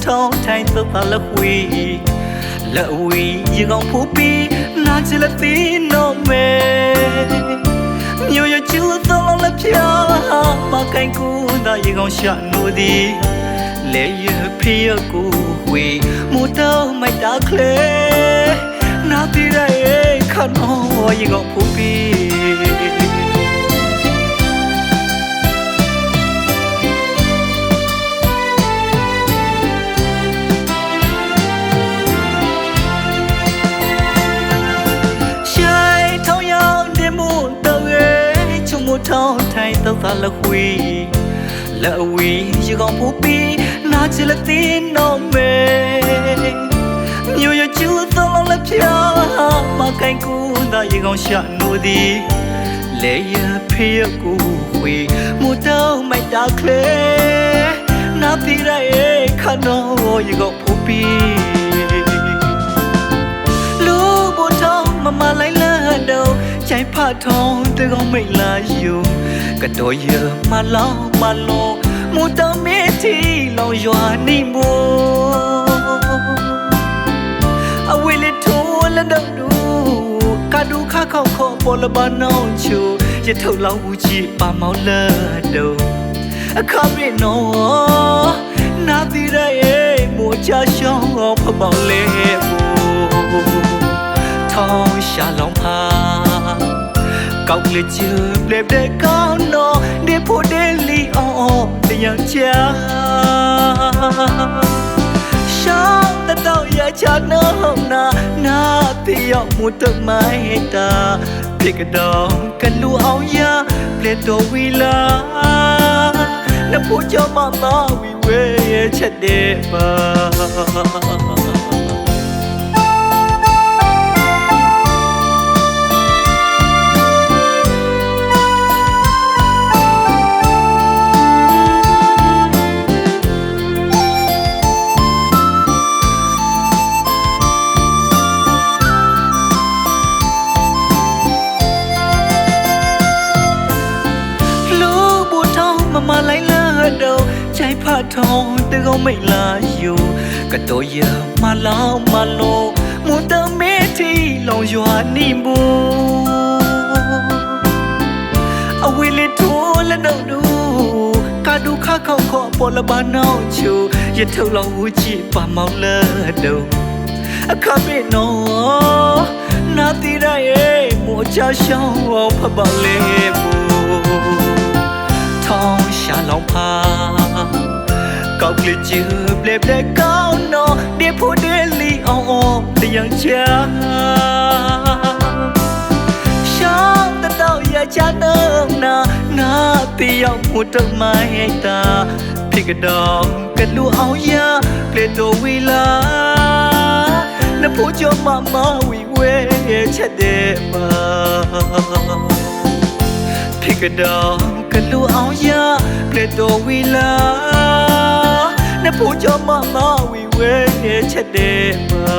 ထောင်းထိုင်သပါလခွေလက်ဝီရေကောင်းဖို့ပြီးနာချလက်သေးတော့မယ်မြို့ရကျူသောလက်ဖြာမကိုင်ကူသာရေကောင်းရှာနိုးသည်လေရဖေးကိုဝေမူတော့မိုက်တာကလေးနာတီရဲခနောရေကောင်းဖို့ပြီးထောင်းထိုင်တော့သာလခွေလက်ဝီရေကောင်းဖို့ပြီးနာချလက်သေးတော့မယ်မြို့ရကျူသောလက်ဖြာမကိုင်ကူသာရေကောင်းရှာနိုးသည်လေရဖေးကိုဝေမူတော့မိုက်တာကလေးနာတီရဲခနောရေကောင်းဖို့ပြီးလူဘထောင်းမမလိုက်လာတော့ใจผ้าทองแต่ก็ไม่ลาอยู่ก็โดยเยอะมาล้อมาโลมูตาเมที่เราอยู่นี่มัวเอาไว้เลยทัวและดังดูการดูข้าเข้าคอปอละบานน้องชูจะเท่าเราจีปาเมาเลิศดูข้าไม่นอนาตีได้มัวจะช่องพะเบาเล่บัวทองชาลองพาကောက်လက်ချူပလက်တဲ့ကောင်းတော့ဒီဖို့တဲ့လီအောင်တရားချာရှောင်းတော့ရချနာနာတီရောက်မှုတမိုင်းတာပြကတော့ကလူအောင်ရပလက်တော်ဝီလာနဖို့ချမမဝီဝဲချက်တဲ့ပါมาไล่เลิศเดาใจผ้าทองแต่ก็ไม่ลาอยู่ก็ตัวเยอะมาล้อมาโลมูตาเมที่ลองอยู่นี่บูเอาไว้เลยทัวและดังดูการดูข้าเข้าคอปอละบานน้องชูอย่าเท่าเราจีป่าเมาเลิศเดาข้าไม่นอนาตีได้มัวจะช่องพะเบาเล่บูท้องชาลองพาကောက်လက်ချူပလက်တဲ့ကောင်းတော့ဒီဖို့တဲ့လီအောင်တရားချာရှောင်းတော့ရချနာတီရောက်မှုတမိုင်းတာဖြစ်ကတော့ကလူအောင်ရပလက်တော်ဝီလာနဖို့ချမမဝီဝဲချက်တဲ့ပါဖြစ်ကတော့ကလူအောင်ရပလက်တော်ဝီလာနဖို့ချမမဝီဝဲချက်တဲ့ပါ